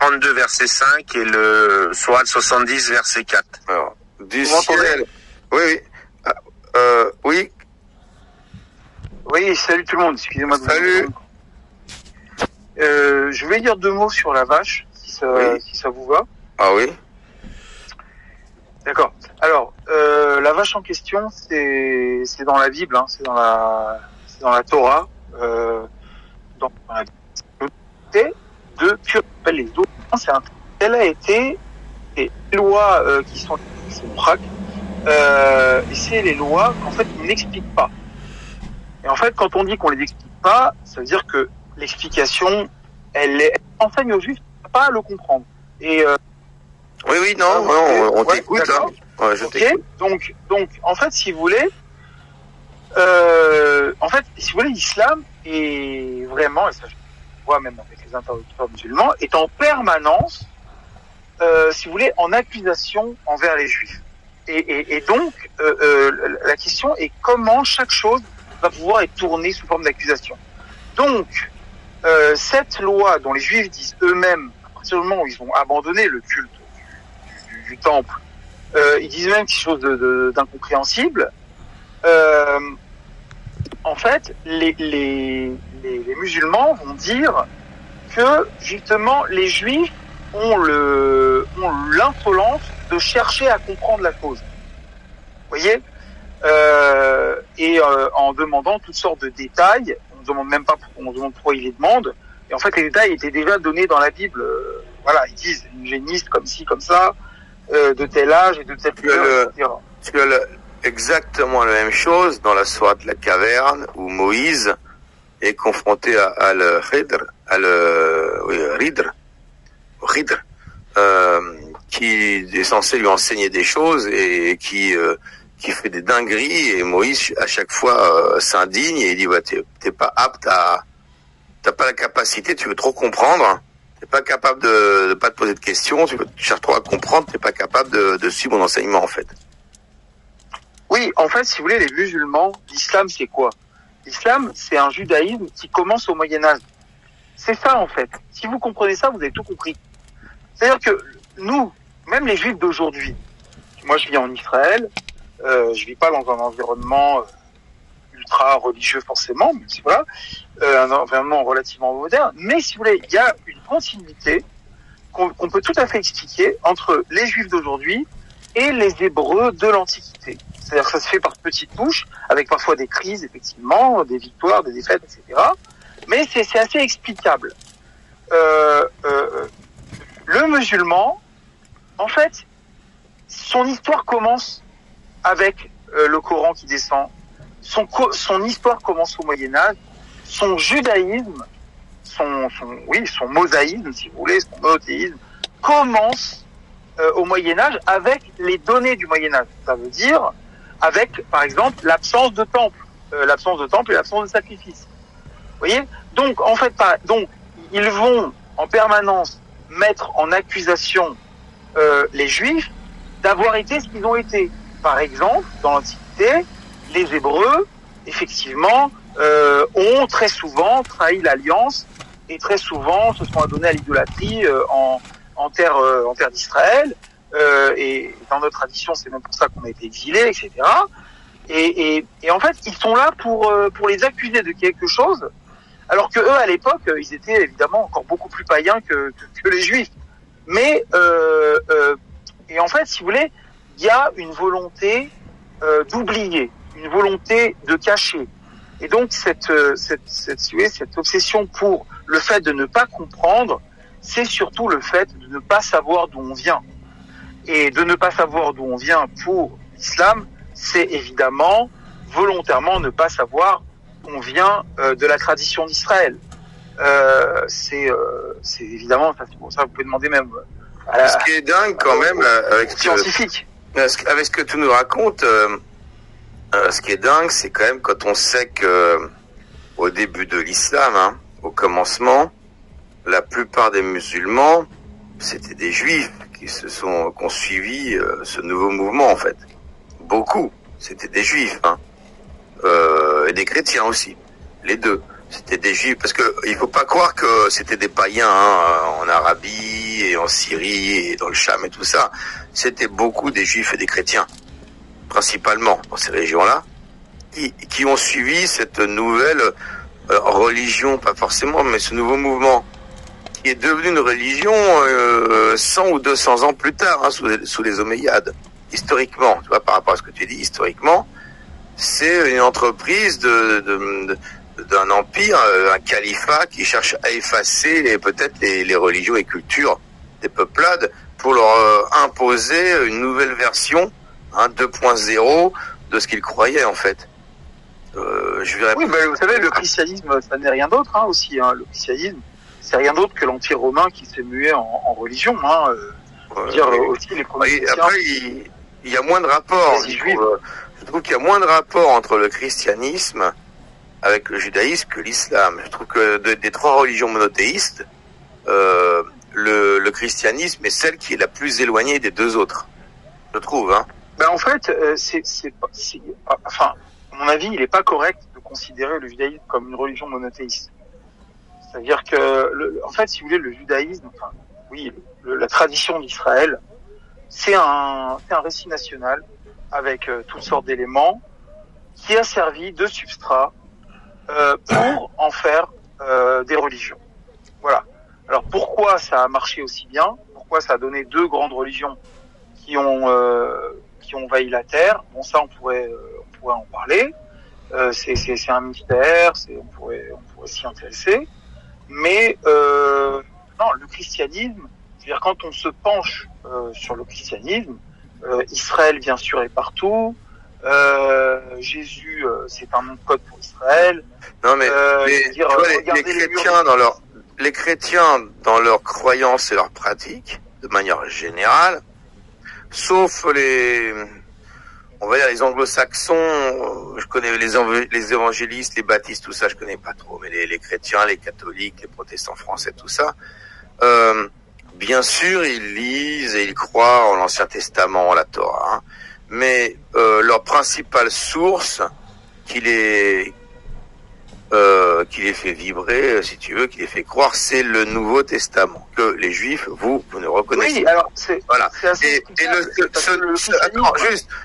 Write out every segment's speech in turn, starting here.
32, verset 5 et le Sourate 70, verset 4. Alors, du ciel. Oui, oui. Oui. Oui, salut tout le monde, excusez-moi de vous Salut. Je voulais dire 2 mots sur la vache, si ça vous va. Ah oui. D'accord. Alors, la vache en question, c'est dans la Bible, hein, c'est dans la Torah, dans la de Purel. Les autres, elle a été des lois qui sont braques, et c'est les lois qu'en fait on n'explique pas. Et en fait, quand on dit qu'on les explique pas, ça veut dire que l'explication, elle enseigne aux juifs pas à le comprendre. Et oui, oui, non, on t'écoute. Hein. Ouais, je t'écoute. Donc, en fait, si vous voulez, l'islam est vraiment, et ça je vois même avec les interlocuteurs musulmans, est en permanence, si vous voulez, en accusation envers les juifs. Et donc, la question est comment chaque chose va pouvoir être tournée sous forme d'accusation. Donc, cette loi dont les juifs disent eux-mêmes, à partir du moment où ils ont abandonné le culte du temple, ils disent même quelque chose d'incompréhensible. En fait, les musulmans vont dire que justement les juifs ont l'insolence de chercher à comprendre la cause. Vous voyez, en demandant toutes sortes de détails, on ne demande même pas, on demande pourquoi ils les demandent. Et en fait, les détails étaient déjà donnés dans la Bible. Voilà, ils disent une géniste comme ci, comme ça, de tel âge et de telle couleur, etc. Tu as exactement la même chose dans la sourate de la caverne où Moïse est confronté à le Ridr, qui est censé lui enseigner des choses et qui fait des dingueries, et Moïse à chaque fois s'indigne et il dit t'es pas apte t'as pas la capacité, tu veux trop comprendre, t'es pas capable de pas te poser de questions, tu cherches trop à comprendre, t'es pas capable de suivre mon enseignement en fait. Oui, en fait, si vous voulez, les musulmans, l'islam c'est quoi? L'islam, c'est un judaïsme qui commence au Moyen-Âge. C'est ça en fait. Si vous comprenez ça, vous avez tout compris. C'est-à-dire que nous, même les juifs d'aujourd'hui, moi je vis en Israël, je vis pas dans un environnement ultra religieux forcément, mais voilà, un environnement relativement moderne. Mais si vous voulez, il y a une continuité qu'on peut tout à fait expliquer entre les juifs d'aujourd'hui et les Hébreux de l'Antiquité. C'est-à-dire que ça se fait par petites touches, avec parfois des crises, effectivement, des victoires, des défaites, etc. Mais c'est assez explicable. Le musulman, en fait, son histoire commence avec le Coran qui descend. Son histoire commence au Moyen-Âge. Son judaïsme, son mosaïsme, si vous voulez, son monothéisme, commence au Moyen-Âge avec les données du Moyen-Âge. Ça veut dire avec, par exemple, l'absence de temple et l'absence de sacrifice. Vous voyez ? Donc, en fait, ils vont en permanence mettre en accusation les Juifs d'avoir été ce qu'ils ont été. Par exemple, dans l'Antiquité, les Hébreux, effectivement, ont très souvent trahi l'alliance et très souvent se sont adonnés à l'idolâtrie en terre d'Israël. Et dans notre tradition, c'est même pour ça qu'on a été exilés, etc. Et en fait, ils sont là pour les accuser de quelque chose, alors que eux, à l'époque, ils étaient évidemment encore beaucoup plus païens que les Juifs. Mais et en fait, si vous voulez, il y a une volonté d'oublier, une volonté de cacher. Et donc cette obsession pour le fait de ne pas comprendre, c'est surtout le fait de ne pas savoir d'où on vient. Et de ne pas savoir d'où on vient pour l'islam, c'est évidemment volontairement ne pas savoir qu'on vient de la tradition d'Israël. C'est évidemment, c'est pour ça que vous pouvez demander même ce qui est dingue quand même avec scientifique. Avec ce que tu nous racontes, ce qui est dingue, c'est quand même quand on sait que au début de l'islam, hein, au commencement, la plupart des musulmans, c'était des juifs qui ont suivi ce nouveau mouvement en fait. Beaucoup, c'était des juifs, hein, et des chrétiens aussi, les deux. C'était des juifs, parce que il faut pas croire que c'était des païens en Arabie et en Syrie et dans le Cham et tout ça. C'était beaucoup des juifs et des chrétiens, principalement dans ces régions-là, qui ont suivi cette nouvelle religion, pas forcément, mais ce nouveau mouvement qui est devenu une religion 100 ou 200 ans plus tard, sous les Omeyyades. Historiquement, tu vois, par rapport à ce que tu dis, historiquement, c'est une entreprise d'un empire, un califat qui cherche à effacer peut-être les religions et cultures des peuplades pour leur imposer une nouvelle version, 2.0 de ce qu'ils croyaient en fait. Oui, mais vous savez, le christianisme, ça n'est rien d'autre aussi. Le christianisme, c'est rien d'autre que l'Empire romain qui s'est mué en religion. Aussi les premiers chrétiens. Après, il y a moins de rapport. Je trouve qu'il y a moins de rapport entre le christianisme avec le judaïsme que l'islam. Je trouve que des trois religions monothéistes, le christianisme est celle qui est la plus éloignée des deux autres. Je trouve. En fait, à mon avis, il n'est pas correct de considérer le judaïsme comme une religion monothéiste. C'est-à-dire que, en fait, si vous voulez, le judaïsme, la tradition d'Israël, c'est un récit national avec toutes sortes d'éléments qui a servi de substrat pour en faire des religions. Voilà. Alors pourquoi ça a marché aussi bien? Pourquoi ça a donné deux grandes religions qui ont envahi la terre? Bon, ça on pourrait en parler. C'est un mystère. On pourrait s'y intéresser. Mais non, le christianisme. C'est-à-dire quand on se penche sur le christianisme, Israël bien sûr est partout. Jésus, c'est un nom de code pour Israël. Non mais les chrétiens dans leurs croyances et leurs pratiques, de manière générale, sauf les anglo-saxons, je connais les évangélistes, les baptistes, tout ça, je connais pas trop, mais les chrétiens, les catholiques, les protestants français, tout ça, bien sûr, ils lisent et ils croient en l'Ancien Testament, la Torah, mais leur principale source qui les fait vibrer, si tu veux, qui les fait croire, c'est le Nouveau Testament que les Juifs, vous ne reconnaissez pas. Oui, alors c'est voilà.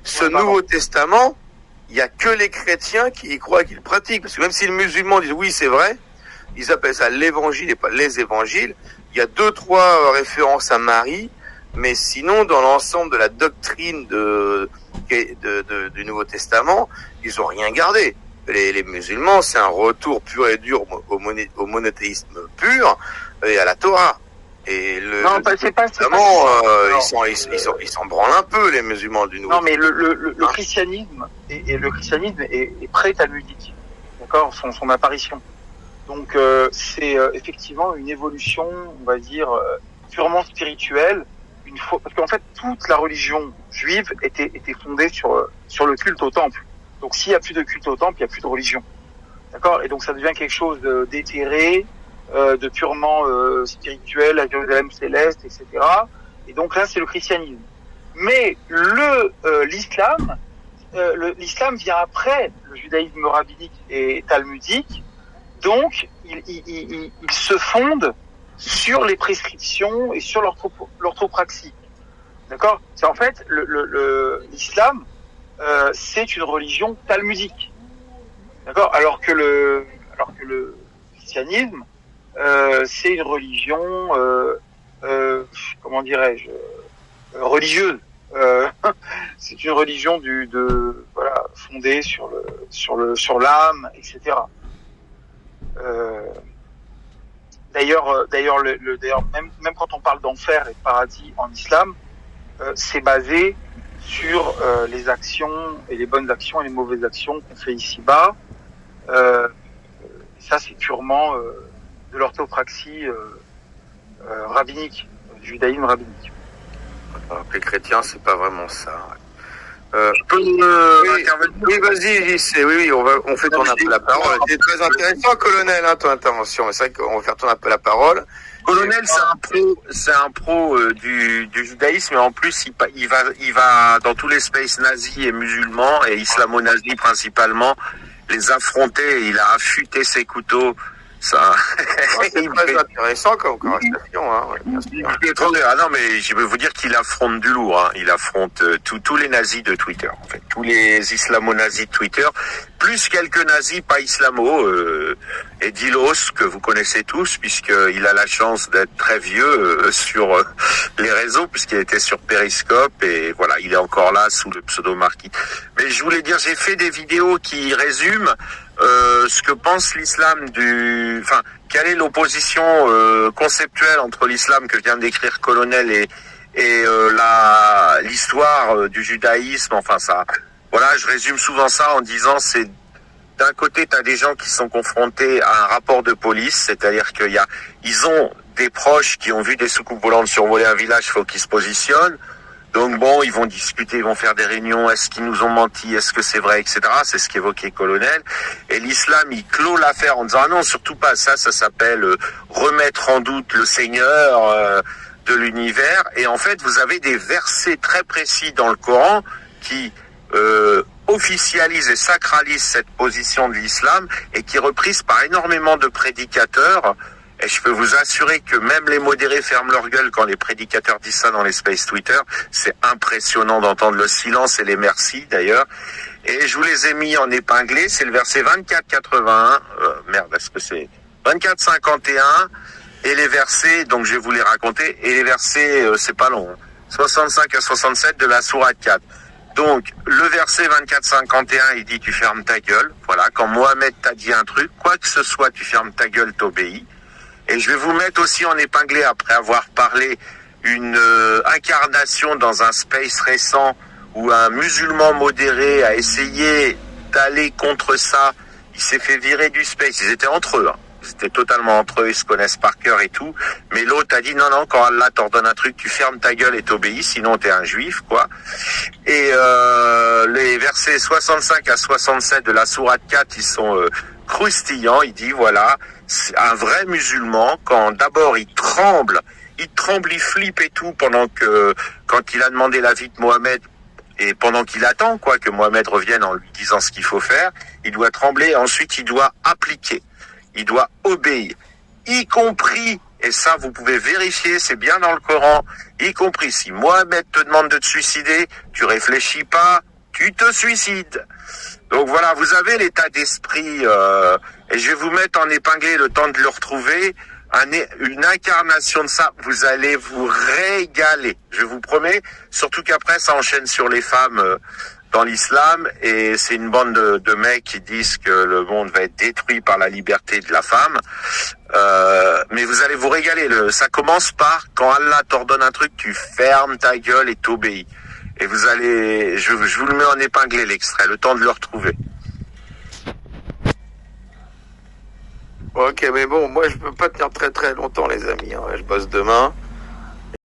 Ce Nouveau Testament, il y a que les chrétiens qui y croient, qui le pratiquent, parce que même si les musulmans disent oui, c'est vrai, ils appellent ça l'Évangile et pas les Évangiles. Il y a 2-3 références à Marie, mais sinon, dans l'ensemble de la doctrine du Nouveau Testament, ils ont rien gardé. Les musulmans, c'est un retour pur et dur au monothéisme pur et à la Torah. Et ils s'en branlent un peu, les musulmans du Nouveau Testament. Non, mais le christianisme le christianisme est pré-talmudique, d'accord, son apparition. Donc c'est effectivement une évolution, on va dire purement spirituelle. Parce qu'en fait toute la religion juive était fondée sur le culte au temple. Donc s'il y a plus de culte au temple, il y a plus de religion, d'accord. Et donc ça devient quelque chose d'éthéré, de purement spirituel, la Jérusalem céleste, etc. Et donc là c'est le christianisme. Mais l'islam vient après le judaïsme rabbinique et talmudique. Donc il se fonde sur les prescriptions et sur l'orthopraxie, d'accord. C'est en fait l'islam, c'est une religion talmudique, d'accord. Alors que le christianisme, c'est une religion, comment dirais-je, religieuse. C'est une religion fondée sur l'âme, etc. D'ailleurs, même quand on parle d'enfer et de paradis en islam, c'est basé sur les actions et les bonnes actions et les mauvaises actions qu'on fait ici-bas. Ça, c'est purement de l'orthopraxie rabbinique, du judaïsme rabbinique. Alors que les chrétiens, c'est pas vraiment ça. Oui, vas-y, JC. Oui, on fait tourner un peu la parole. C'est très intéressant, colonel, ton intervention. C'est vrai qu'on va faire tourner un peu la parole. Colonel, c'est un pro du judaïsme, et en plus, il va dans tous les spaces nazis et musulmans, et islamo-nazis principalement, les affronter, il a affûté ses couteaux. Ça, C'est très intéressant comme conversation, hein, ouais, bien sûr. Ah non, mais je veux vous dire qu'il affronte du lourd. Hein. Il affronte tous les nazis de Twitter, en fait, tous les islamo-nazis de Twitter, plus quelques nazis pas islamo, et Dilos que vous connaissez tous, puisqu'il a la chance d'être très vieux sur les réseaux, puisqu'il était sur Periscope, et voilà, il est encore là sous le pseudo Marquis. Mais je voulais dire, j'ai fait des vidéos qui résument ce que pense l'islam enfin, quelle est l'opposition conceptuelle entre l'islam que vient d'écrire Colonel et l'histoire du judaïsme. Enfin, ça, voilà, je résume souvent ça en disant c'est d'un côté, tu as des gens qui sont confrontés à un rapport de police, c'est-à-dire ils ont des proches qui ont vu des soucoupes volantes survoler un village, faut qu'ils se positionnent. Donc bon, ils vont discuter, ils vont faire des réunions, est-ce qu'ils nous ont menti, est-ce que c'est vrai, etc. C'est ce qu'évoquait Colonel. Et l'islam, il clôt l'affaire en disant, ah non, surtout pas, ça s'appelle remettre en doute le Seigneur de l'univers. Et en fait, vous avez des versets très précis dans le Coran qui officialisent et sacralisent cette position de l'islam et qui est reprise par énormément de prédicateurs. Et je peux vous assurer que même les modérés ferment leur gueule quand les prédicateurs disent ça dans les space Twitter. C'est impressionnant d'entendre le silence et les merci d'ailleurs. Et je vous les ai mis en épinglé. C'est le verset 24-81. Est-ce que c'est 24-51 et les versets, donc je vais vous les raconter. Et les versets, c'est pas long, 65 à 67 de la sourate 4. Donc, le verset 24-51, il dit tu fermes ta gueule. Voilà, quand Mohamed t'a dit un truc, quoi que ce soit, tu fermes ta gueule, t'obéis. Et je vais vous mettre aussi en épinglé, après avoir parlé, une incarnation dans un space récent où un musulman modéré a essayé d'aller contre ça. Il s'est fait virer du space. Ils étaient entre eux. Hein. Ils étaient totalement entre eux. Ils se connaissent par cœur et tout. Mais l'autre a dit non, quand Allah t'ordonne un truc, tu fermes ta gueule et t'obéis. Sinon, t'es un juif, quoi. Et les versets 65 à 67 de la sourate 4, ils sont croustillants. Il dit, voilà, un vrai musulman, quand d'abord il tremble, il flippe et tout quand il a demandé l'avis de Mohamed et pendant qu'il attend que Mohamed revienne en lui disant ce qu'il faut faire, il doit trembler et ensuite il doit appliquer, il doit obéir, y compris, et ça vous pouvez vérifier, c'est bien dans le Coran, y compris si Mohamed te demande de te suicider, tu réfléchis pas, tu te suicides. Donc voilà, vous avez l'état d'esprit, et je vais vous mettre en épinglé le temps de le retrouver, une incarnation de ça, vous allez vous régaler, je vous promets, surtout qu'après ça enchaîne sur les femmes dans l'islam, et c'est une bande de mecs qui disent que le monde va être détruit par la liberté de la femme, mais vous allez vous régaler, ça commence par, quand Allah t'ordonne un truc, tu fermes ta gueule et t'obéis. Et vous allez, je vous le mets en épinglé l'extrait, le temps de le retrouver. Ok, mais bon, moi je peux pas tenir très très longtemps, les amis. Hein. Je bosse demain.